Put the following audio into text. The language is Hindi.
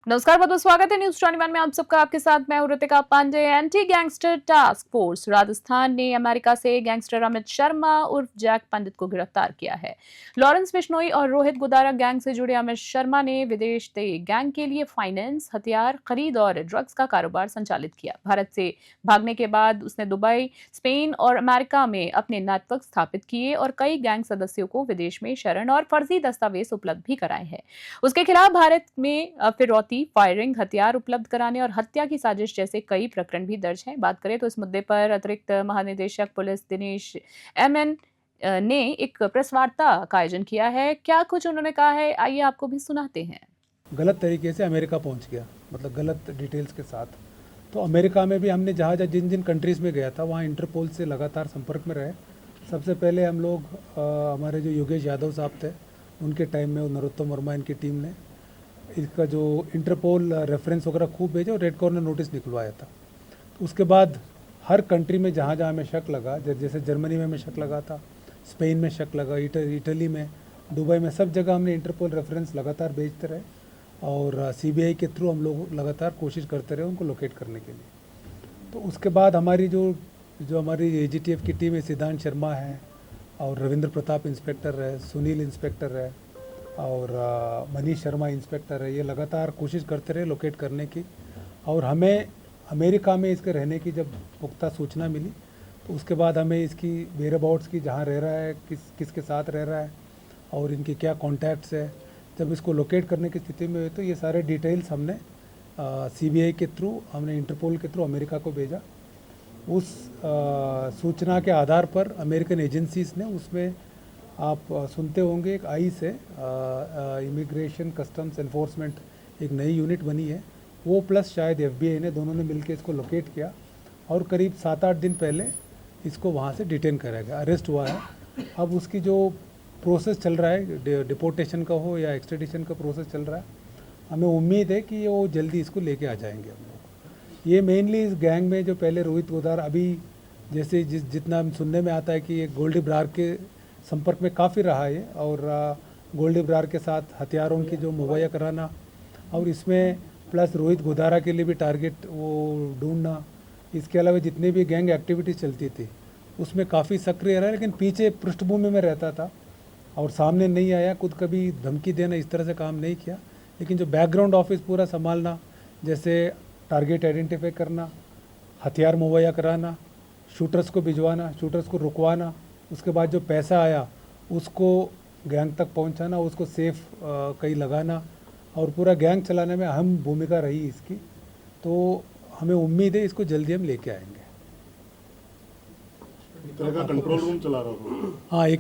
नमस्कार, बहुत बहुत स्वागत है न्यूज 21 में आप सबका। आपके साथ मैं हूं Ritika Pandey. Anti gangster task force Rajasthan ने अमेरिका से गैंगस्टर अमित शर्मा उर्फ जैक पंडित को गिरफ्तार किया है। लॉरेंस बिश्नोई और रोहित गुदारा गैंग से जुड़े अमित शर्मा ने विदेश से गैंग के लिए फाइनेंस, हथियार खरीद और ड्रग्स का कारोबार संचालित किया। भारत से भागने के बाद उसने दुबई, स्पेन और अमेरिका में अपने नेटवर्क स्थापित किए और कई गैंग सदस्यों को विदेश में शरण और फर्जी दस्तावेज उपलब्ध भी कराए हैं। उसके खिलाफ भारत में फिरौती, फायरिंग, हथियार उपलब्ध कराने और हत्या की साजिश जैसे कई प्रकरण भी दर्ज हैं। बात करें तो इस मुद्दे पर अतिरिक्त महानिदेशक पुलिस दिनेश एमएन ने एक प्रेस वार्ता का आयोजन किया है। क्या कुछ उन्होंने कहा है, आइए आपको भी सुनाते हैं। गलत तरीके से अमेरिका पहुंच गया, मतलब गलत डिटेल्स के साथ। तो अमेरिका में भी हमने जहाँ जहाँ जिन जिन कंट्रीज़ में गया था वहाँ इंटरपोल से लगातार संपर्क में रहे। सबसे पहले हम लोग हमारे जो योगेश यादव साहब थे उनके टाइम में, नरोत्तम वर्मा इनकी टीम ने इसका जो इंटरपोल रेफरेंस वगैरह खूब भेजा और रेड कॉर्नर नोटिस निकलवाया था। तो उसके बाद हर कंट्री में जहाँ जहाँ हमें शक लगा, जैसे जर्मनी में हमें शक लगा था, स्पेन में शक लगा, इटली में, दुबई में, सब जगह हमने इंटरपोल रेफरेंस लगातार भेजते रहे और सीबीआई के थ्रू हम लोग लगातार कोशिश करते रहे उनको लोकेट करने के लिए। तो उसके बाद हमारी जो हमारी एजीटीएफ की टीम है, सिद्धांत शर्मा है और रविंद्र प्रताप इंस्पेक्टर है, सुनील इंस्पेक्टर है और मनीष शर्मा इंस्पेक्टर है, ये लगातार कोशिश करते रहे लोकेट करने की। और हमें अमेरिका में इसके रहने की जब पुख्ता सूचना मिली तो उसके बाद हमें इसकी वेयरअबाउट्स की, जहाँ रह रहा है, किसके साथ रह रहा है और इनके क्या कॉन्टैक्ट्स है, जब इसको लोकेट करने की स्थिति में हुई तो ये सारे डिटेल्स हमने सीबीआई के थ्रू, हमने इंटरपोल के थ्रू अमेरिका को भेजा। उस सूचना के आधार पर अमेरिकन एजेंसीज़ ने, उसमें आप सुनते होंगे एक आई से इमिग्रेशन कस्टम्स एनफोर्समेंट एक नई यूनिट बनी है, वो प्लस शायद एफबीआई ने, दोनों ने मिलकर इसको लोकेट किया और करीब 7-8 दिन पहले इसको वहाँ से डिटेन करा गया, अरेस्ट हुआ है। अब उसकी जो प्रोसेस चल रहा है, डिपोर्टेशन का हो या एक्सट्रेडिशन का प्रोसेस चल रहा है, हमें उम्मीद है कि वो जल्दी इसको लेके आ जाएंगे हम लोग। ये मेनली इस गैंग में जो पहले रोहित गोदार, अभी जैसे जितना हम सुनने में आता है कि ये गोल्डी ब्रार के संपर्क में काफ़ी रहा है और गोल्डी ब्रार के साथ हथियारों की जो मुहैया कराना और इसमें प्लस रोहित गोदारा के लिए भी टारगेट वो ढूंढना। इसके अलावा जितनी भी गैंग एक्टिविटीज़ चलती थी उसमें काफ़ी सक्रिय रहा, लेकिन पीछे पृष्ठभूमि में रहता था और सामने नहीं आया, खुद कभी धमकी देना इस तरह से काम नहीं किया। लेकिन जो बैकग्राउंड ऑफिस पूरा संभालना, जैसे टारगेट आइडेंटिफाई करना, हथियार मुहैया कराना, शूटर्स को भिजवाना, शूटर्स को रुकवाना, उसके बाद जो पैसा आया उसको गैंग तक पहुंचाना, उसको सेफ कहीं लगाना और पूरा गैंग चलाने में अहम भूमिका रही इसकी। तो हमें उम्मीद है इसको जल्दी हम लेके आएंगे। एक तरह का कंट्रोल रूम चला रहा था। हाँ, एक